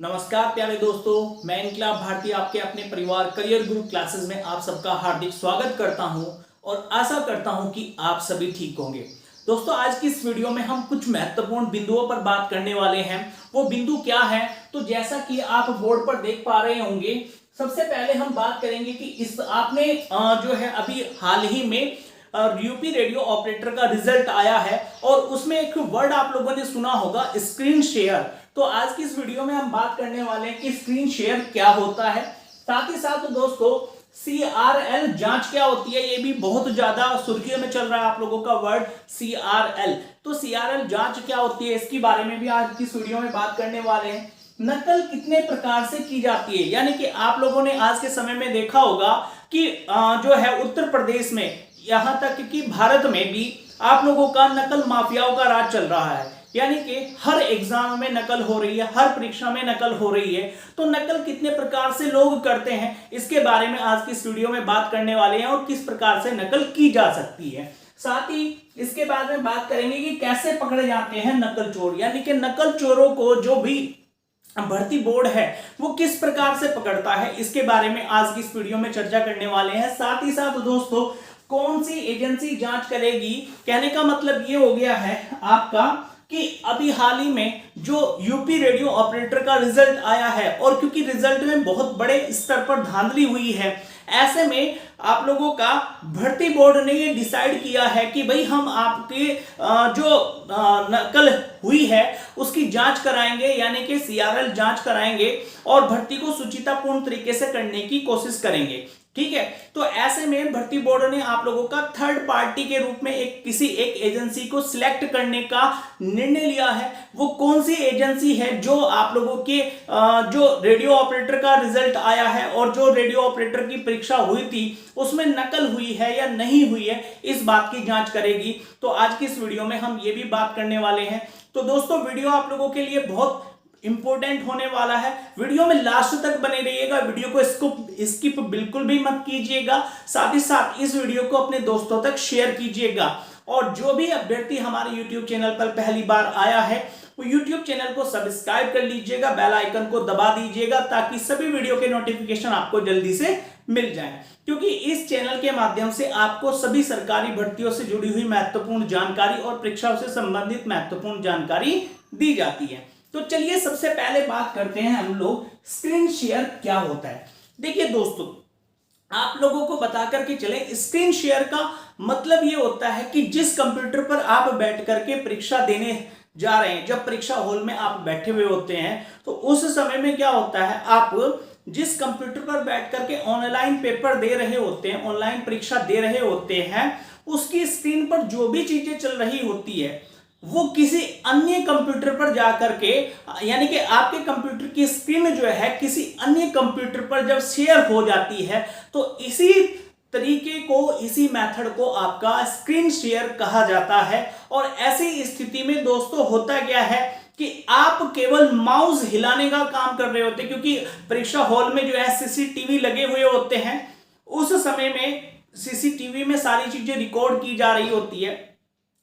नमस्कार प्यारे दोस्तों, मैं इनकलाब भारती आपके अपने परिवार करियर गुरु क्लासेस में आप सबका हार्दिक स्वागत करता हूं और आशा करता हूं कि आप सभी ठीक होंगे। दोस्तों, आज की इस वीडियो में हम कुछ महत्वपूर्ण बिंदुओं पर बात करने वाले हैं। वो बिंदु क्या है? तो जैसा कि आप बोर्ड पर देख पा रहे होंगे, सबसे पहले हम बात करेंगे कि इस आपने जो है अभी हाल ही में यूपी रेडियो ऑपरेटर का रिजल्ट आया है और उसमें एक वर्ड आप लोगों ने सुना होगा, स्क्रीन शेयर। तो आज की इस वीडियो में हम बात करने वाले हैं कि स्क्रीन शेयर क्या होता है। साथ ही साथ दोस्तों, CRL जांच क्या होती है, ये भी बहुत ज्यादा सुर्खियों में चल रहा है आप लोगों का वर्ड CRL। तो CRL जांच क्या होती है, इसके बारे में भी आज की इस वीडियो में बात करने वाले हैं। नकल कितने प्रकार से की जाती है, यानी कि आप लोगों ने आज के समय में देखा होगा कि जो है उत्तर प्रदेश में, यहां तक कि भारत में भी आप लोगों का नकल माफियाओं का राज चल रहा है। यानी कि हर एग्जाम में नकल हो रही है, हर परीक्षा में नकल हो रही है। तो नकल कितने प्रकार से लोग करते हैं, इसके बारे में आज की इस वीडियो में बात करने वाले हैं और किस प्रकार से नकल की जा सकती है। साथ ही इसके बाद में बात करेंगे कि कैसे पकड़े जाते हैं नकल चोर, यानी कि नकल चोरों को जो भी भर्ती बोर्ड है वो किस प्रकार से पकड़ता है, इसके बारे में आज की इस वीडियो में चर्चा करने वाले हैं। साथ ही साथ दोस्तों, कौन सी एजेंसी जांच करेगी, कहने का मतलब ये हो गया है आपका कि अभी हाल ही में जो यूपी रेडियो ऑपरेटर का रिजल्ट आया है और क्योंकि रिजल्ट में बहुत बड़े स्तर पर धांधली हुई है, ऐसे में आप लोगों का भर्ती बोर्ड ने ये डिसाइड किया है कि भाई हम आपके जो नकल हुई है उसकी जांच कराएंगे, यानी कि CRL जांच कराएंगे और भर्ती को सुचितापूर्ण तरीके से करने की कोशिश करेंगे। ठीक है, तो ऐसे में भर्ती बोर्ड ने आप लोगों का थर्ड पार्टी के रूप में किसी एक एजेंसी को सिलेक्ट करने का निर्णय लिया है। वो कौन सी एजेंसी है जो आप लोगों के जो रेडियो ऑपरेटर का रिजल्ट आया है और जो रेडियो ऑपरेटर की परीक्षा हुई थी उसमें नकल हुई है या नहीं हुई है, इस बात की जांच करेगी। तो आज की इस वीडियो में हम ये भी बात करने वाले हैं। तो दोस्तों, वीडियो आप लोगों के लिए बहुत इंपॉर्टेंट होने वाला है। वीडियो में लास्ट तक बने रहिएगा, वीडियो को स्किप बिल्कुल भी मत कीजिएगा। साथ ही साथ इस वीडियो को अपने दोस्तों तक शेयर कीजिएगा और जो भी अभ्यर्थी हमारे YouTube चैनल पर पहली बार आया है वो YouTube चैनल को सब्सक्राइब कर लीजिएगा, बेल आइकन को दबा दीजिएगा ताकि सभी वीडियो के नोटिफिकेशन आपको जल्दी से मिल जाए, क्योंकि इस चैनल के माध्यम से आपको सभी सरकारी भर्तियों से जुड़ी हुई महत्वपूर्ण जानकारी और परीक्षाओं से संबंधित महत्वपूर्ण जानकारी दी जाती है। तो चलिए सबसे पहले बात करते हैं हम लोग, स्क्रीन शेयर क्या होता है। देखिए दोस्तों, आप लोगों को बता करके चले, स्क्रीन शेयर का मतलब ये होता है कि जिस कंप्यूटर पर आप बैठ करके परीक्षा देने जा रहे हैं, जब परीक्षा हॉल में आप बैठे हुए होते हैं तो उस समय में क्या होता है, आप जिस कंप्यूटर पर बैठ करके ऑनलाइन पेपर दे रहे होते हैं, ऑनलाइन परीक्षा दे रहे होते हैं, उसकी स्क्रीन पर जो भी चीजें चल रही होती है वो किसी अन्य कंप्यूटर पर जाकर के, यानी कि आपके कंप्यूटर की स्क्रीन जो है किसी अन्य कंप्यूटर पर जब शेयर हो जाती है तो इसी तरीके को, इसी मेथड को आपका स्क्रीन शेयर कहा जाता है। और ऐसी स्थिति में दोस्तों होता क्या है कि आप केवल माउस हिलाने का काम कर रहे होते हैं, क्योंकि परीक्षा हॉल में जो है CCTV लगे हुए होते हैं। उस समय में CCTV में सारी चीजें रिकॉर्ड की जा रही होती है,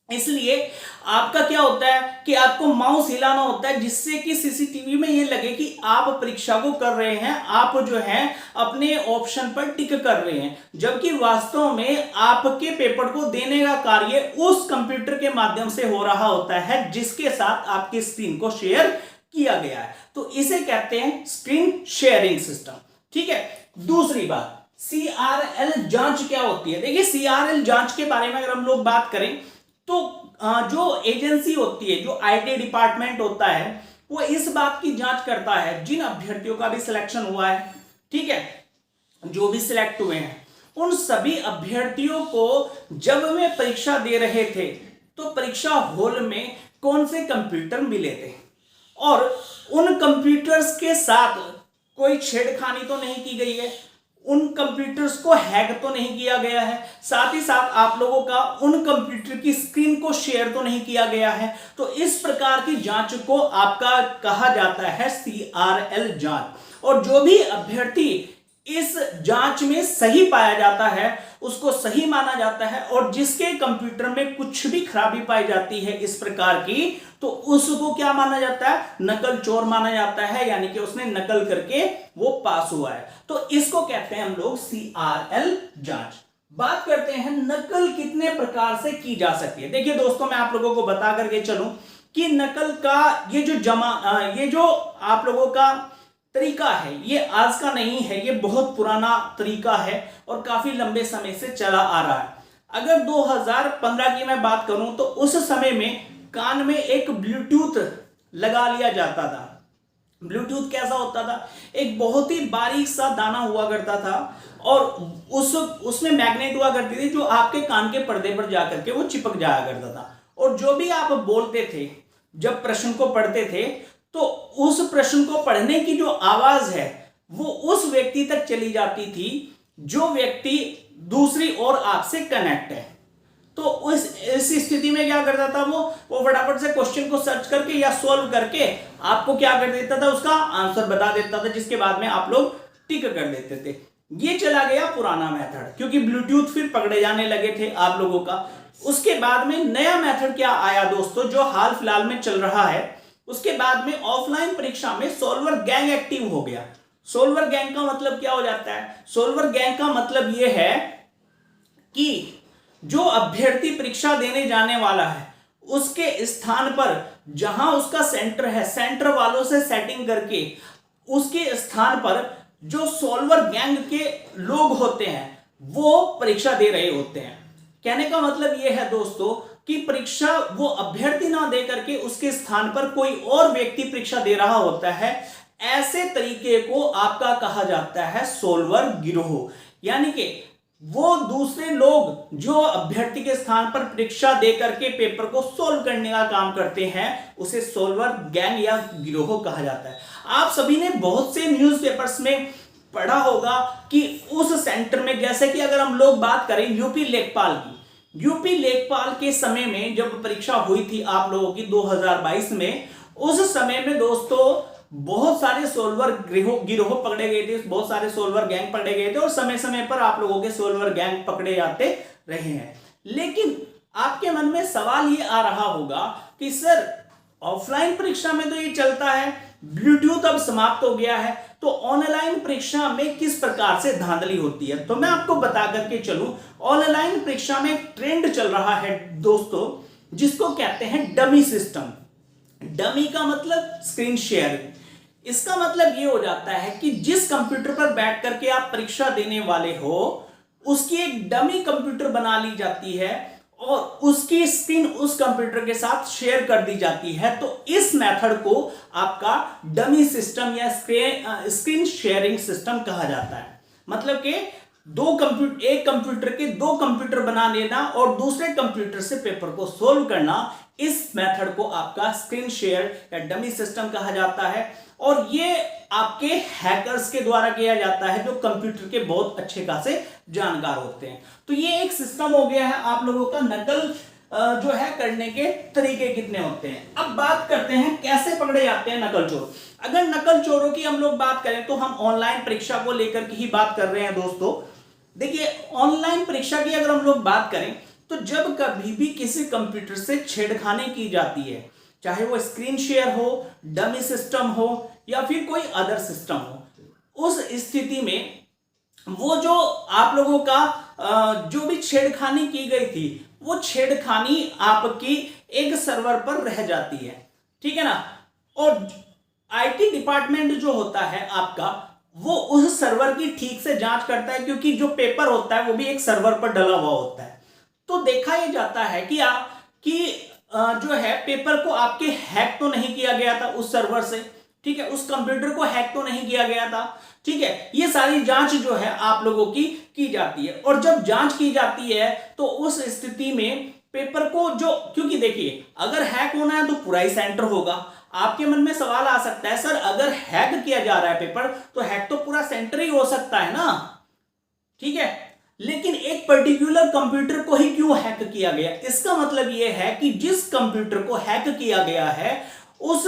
इसलिए आपका क्या होता है कि आपको माउस हिलाना होता है जिससे कि CCTV में ये लगे कि आप परीक्षा को कर रहे हैं, आप जो है अपने ऑप्शन पर टिक कर रहे हैं, जबकि वास्तव में आपके पेपर को देने का कार्य उस कंप्यूटर के माध्यम से हो रहा होता है जिसके साथ आपकी स्क्रीन को शेयर किया गया है। तो इसे कहते हैं स्क्रीन शेयरिंग सिस्टम। ठीक है, दूसरी बात, CRL जांच क्या होती है। देखिए, CRL जांच के बारे में अगर हम लोग बात करें तो जो एजेंसी होती है, जो IT डिपार्टमेंट होता है, वो इस बात की जांच करता है जिन अभ्यर्थियों का भी सिलेक्शन हुआ है, ठीक है, जो भी सिलेक्ट हुए हैं, उन सभी अभ्यर्थियों को जब वे परीक्षा दे रहे थे तो परीक्षा हॉल में कौन से कंप्यूटर मिले थे और उन कंप्यूटर्स के साथ कोई छेड़खानी तो नहीं की गई है, उन कंप्यूटर्स को हैक तो नहीं किया गया है, साथ ही साथ आप लोगों का उन कंप्यूटर की स्क्रीन को शेयर तो नहीं किया गया है। तो इस प्रकार की जांच को आपका कहा जाता है CRL जांच। और जो भी अभ्यर्थी इस जांच में सही पाया जाता है उसको सही माना जाता है, और जिसके कंप्यूटर में कुछ भी खराबी पाई जाती है इस प्रकार की, तो उसको क्या माना जाता है, नकल चोर माना जाता है, यानी कि उसने नकल करके वो पास हुआ है। तो इसको कहते हैं हम लोग CRL जांच। बात करते हैं नकल कितने प्रकार से की जा सकती है। देखिए दोस्तों, मैं आप लोगों को बता करके चलूं कि नकल का ये जो आप लोगों का तरीका है, ये आज का नहीं है, ये बहुत पुराना तरीका है और काफी लंबे समय से चला आ रहा है। अगर 2015 की मैं बात करूं तो उस समय में कान में एक ब्लूटूथ लगा लिया जाता था। ब्लूटूथ कैसा होता था, एक बहुत ही बारीक सा दाना हुआ करता था और उसमें मैग्नेट हुआ करती थी जो आपके कान के पर्दे पर जाकर के वो चिपक जाया करता था, और जो भी आप बोलते थे, जब प्रश्न को पढ़ते थे, तो उस प्रश्न को पढ़ने की जो आवाज है वो उस व्यक्ति तक चली जाती थी जो व्यक्ति दूसरी ओर आपसे कनेक्ट है। तो इस स्थिति में क्या करता था, वो फटाफट से क्वेश्चन को सर्च करके या सॉल्व करके आपको क्या कर देता था, उसका आंसर बता देता था, जिसके बाद में आप लोग टिक कर देते थे। ये चला गया पुराना मेथड, क्योंकि ब्लूटूथ फिर पकड़े जाने लगे थे आप लोगों का। उसके बाद में नया मेथड क्या आया दोस्तों, जो हाल फिलहाल में चल रहा है। उसके बाद में ऑफलाइन परीक्षा में सोल्वर गैंग एक्टिव हो गया। सोल्वर गैंग का मतलब क्या हो जाता है, सोल्वर गैंग का मतलब यह है कि जो अभ्यर्थी परीक्षा देने जाने वाला है उसके स्थान पर जहां उसका सेंटर है, सेंटर वालों से सेटिंग करके उसके स्थान पर जो सोल्वर गैंग के लोग होते हैं वो परीक्षा दे रहे होते हैं। कहने का मतलब यह है दोस्तों कि परीक्षा वो अभ्यर्थी ना दे करके उसके स्थान पर कोई और व्यक्ति परीक्षा दे रहा होता है। ऐसे तरीके को आपका कहा जाता है सोल्वर गिरोह, यानी कि वो दूसरे लोग जो अभ्यर्थी के स्थान पर परीक्षा दे करके पेपर को सोल्व करने का काम करते हैं, उसे सोल्वर गैंग या गिरोह कहा जाता है। आप सभी ने बहुत से न्यूज़पेपर्स में पढ़ा होगा कि उस सेंटर में, जैसे कि अगर हम लोग बात करें यूपी लेखपाल की, यूपी लेखपाल के समय में जब परीक्षा हुई थी आप लोगों की 2022 में, उस समय में दोस्तों बहुत सारे सोल्वर गिरोह पकड़े गए थे, बहुत सारे सोल्वर गैंग पकड़े गए थे, और समय समय पर आप लोगों के सोल्वर गैंग पकड़े जाते रहे हैं। लेकिन आपके मन में सवाल ये आ रहा होगा कि सर ऑफलाइन परीक्षा में तो ये चलता है, ब्लूटूथ अब समाप्त हो गया है, तो ऑनलाइन परीक्षा में किस प्रकार से धांधली होती है। तो मैं आपको बता करके चलूं, ऑनलाइन परीक्षा में एक ट्रेंड चल रहा है दोस्तों, जिसको कहते हैं डमी सिस्टम। डमी का मतलब स्क्रीन शेयरिंग। इसका मतलब ये हो जाता है कि जिस कंप्यूटर पर बैठ करके आप परीक्षा देने वाले हो उसकी एक डमी कंप्यूटर बना ली जाती है और उसकी स्क्रीन उस कंप्यूटर के साथ शेयर कर दी जाती है। तो इस मेथड को आपका डमी सिस्टम या स्क्रीन शेयरिंग सिस्टम कहा जाता है। मतलब कि एक कंप्यूटर के दो कंप्यूटर बना लेना और दूसरे कंप्यूटर से पेपर को सोल्व करना, इस मेथड को आपका स्क्रीन शेयर या डमी सिस्टम कहा जाता है। और ये आपके हैकर्स के द्वारा किया जाता है जो कंप्यूटर के बहुत अच्छे खासे जानकार होते हैं। तो ये एक सिस्टम हो गया है आप लोगों का नकल जो है करने के तरीके कितने होते हैं। अब बात करते हैं कैसे पकड़े जाते हैं नकल चोर। अगर नकल चोरों की हम लोग बात करें तो हम ऑनलाइन परीक्षा को लेकर के ही बात कर रहे हैं दोस्तों। देखिए, ऑनलाइन परीक्षा की अगर हम लोग बात करें तो जब कभी भी किसी कंप्यूटर से छेड़खानी की जाती है, चाहे वो स्क्रीन शेयर हो, डमी सिस्टम हो या फिर कोई अदर सिस्टम हो, उस स्थिति में वो जो आप लोगों का जो भी छेड़खानी की गई थी वो छेड़खानी आपकी एक सर्वर पर रह जाती है, ठीक है ना। और आईटी डिपार्टमेंट जो होता है आपका, वो उस सर्वर की ठीक से जांच करता है, क्योंकि जो पेपर होता है वो भी एक सर्वर पर डला हुआ होता है। तो देखा यह जाता है कि जो है पेपर को आपके हैक तो नहीं किया गया था उस सर्वर से, ठीक है, उस कंप्यूटर को हैक तो नहीं किया गया था, ठीक है। ये सारी जांच जो है आप लोगों की जाती है, और जब जांच की जाती है तो उस स्थिति में पेपर को क्योंकि देखिए, अगर हैक होना है तो पूरा ही सेंटर होगा। आपके मन में सवाल आ सकता है, सर अगर हैक किया जा रहा है पेपर तो हैक तो पूरा सेंटर ही हो सकता है ना, ठीक है। लेकिन एक पर्टिकुलर कंप्यूटर को ही क्यों हैक किया गया? इसका मतलब यह है कि जिस कंप्यूटर को हैक किया गया है उस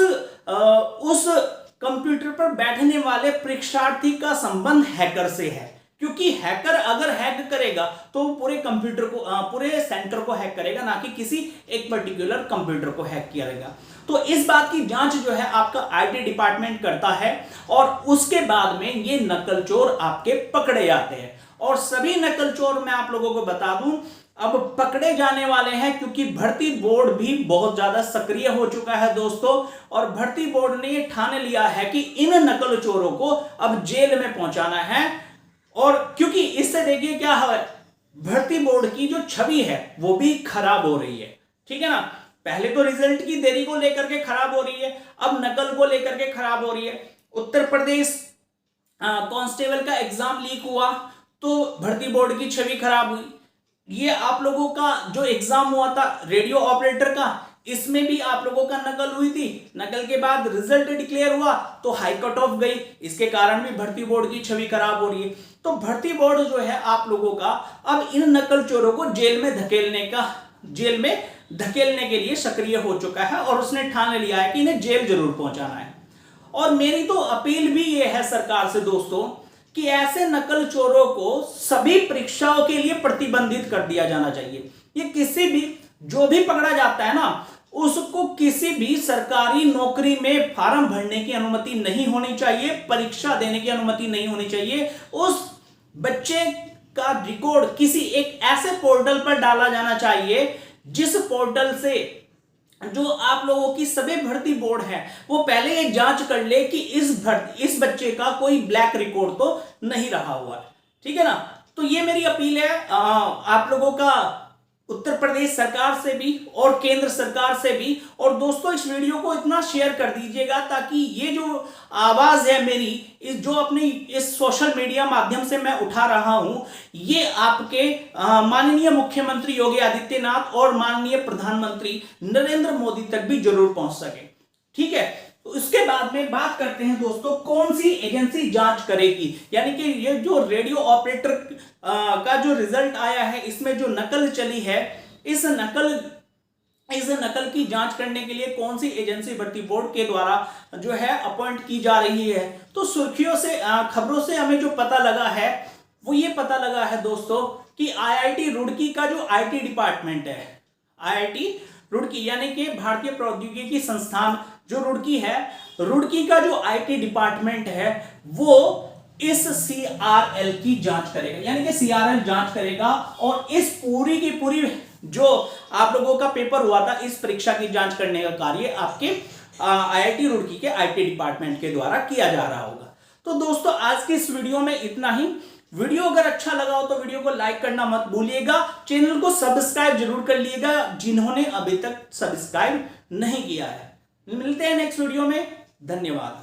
कंप्यूटर पर बैठने वाले परीक्षार्थी का संबंध हैकर से है, क्योंकि हैकर अगर हैक करेगा तो पूरे कंप्यूटर को पूरे सेंटर को हैक करेगा, ना कि किसी एक पर्टिकुलर कंप्यूटर को हैक करेगा। तो इस बात की जांच जो है आपका आईटी डिपार्टमेंट करता है और उसके बाद में ये नकल चोर आपके पकड़े जाते हैं। और सभी नकल चोर मैं आप लोगों को बता दूं अब पकड़े जाने वाले हैं, क्योंकि भर्ती बोर्ड भी बहुत ज्यादा सक्रिय हो चुका है दोस्तों। और भर्ती बोर्ड ने ये ठान लिया है कि इन नकल चोरों को अब जेल में पहुंचाना है। और क्योंकि इससे देखिए क्या है, भर्ती बोर्ड की जो छवि है वो भी खराब हो रही है, ठीक है ना। पहले तो रिजल्ट की देरी को लेकर के खराब हो रही है, अब नकल को लेकर के खराब हो रही है। उत्तर प्रदेश कांस्टेबल का एग्जाम लीक हुआ तो भर्ती बोर्ड की छवि खराब हुई। ये आप लोगों का जो एग्जाम हुआ था रेडियो ऑपरेटर का, इसमें भी आप लोगों का नकल हुई थी। नकल के बाद रिजल्ट डिक्लेयर हुआ तो हाई कट ऑफ गई, इसके कारण भी भर्ती बोर्ड की छवि खराब हो रही है। तो भर्ती बोर्ड जो है आप लोगों का अब इन नकल चोरों को जेल में धकेलने के लिए सक्रिय हो चुका है और उसने ठान लिया है कि इन्हें जेल जरूर पहुंचाना है। और मेरी तो अपील भी ये है सरकार से दोस्तों कि ऐसे नकल चोरों को सभी परीक्षाओं के लिए प्रतिबंधित कर दिया जाना चाहिए। ये किसी भी जो भी पकड़ा जाता है ना, उसको किसी भी सरकारी नौकरी में फॉर्म भरने की अनुमति नहीं होनी चाहिए, परीक्षा देने की अनुमति नहीं होनी चाहिए। उस बच्चे का रिकॉर्ड किसी एक ऐसे पोर्टल पर डाला जाना चाहिए जिस पोर्टल से जो आप लोगों की सभी भर्ती बोर्ड है वो पहले ये जांच कर ले कि इस बच्चे का कोई ब्लैक रिकॉर्ड तो नहीं रहा हुआ है, ठीक है ना। तो ये मेरी अपील है आप लोगों का उत्तर प्रदेश सरकार से भी और केंद्र सरकार से भी। और दोस्तों इस वीडियो को इतना शेयर कर दीजिएगा ताकि ये जो आवाज है मेरी इस जो अपनी इस सोशल मीडिया माध्यम से मैं उठा रहा हूं, ये आपके माननीय मुख्यमंत्री योगी आदित्यनाथ और माननीय प्रधानमंत्री नरेंद्र मोदी तक भी जरूर पहुंच सके, ठीक है। तो इसके बाद में बात करते हैं दोस्तों कौन सी एजेंसी जांच करेगी। यानी कि ये जो रेडियो ऑपरेटर का जो रिजल्ट आया है, इसमें जो नकल चली है, इस नकल की जांच करने के लिए कौन सी एजेंसी भर्ती बोर्ड के द्वारा जो है अपॉइंट की जा रही है। तो सुर्खियों से खबरों से हमें जो पता लगा है वो ये पता लगा है दोस्तों कि आईआईटी रुड़की का जो आईटी डिपार्टमेंट है, आईआईटी रुड़की यानी कि भारतीय प्रौद्योगिकी संस्थान जो रुड़की है, रुड़की का जो आईटी डिपार्टमेंट है वो इस सीआरएल की जांच करेगा, यानी कि सीआरएल जांच करेगा। और इस पूरी की पूरी जो आप लोगों का पेपर हुआ था, इस परीक्षा की जांच करने का कार्य आपके आईआईटी रुड़की के आईटी डिपार्टमेंट के द्वारा किया जा रहा होगा। तो दोस्तों आज की इस वीडियो में इतना ही। वीडियो अगर अच्छा लगा हो तो वीडियो को लाइक करना मत भूलिएगा, चैनल को सब्सक्राइब जरूर कर लिएगा जिन्होंने अभी तक सब्सक्राइब नहीं किया है। मिलते हैं नेक्स्ट वीडियो में, धन्यवाद।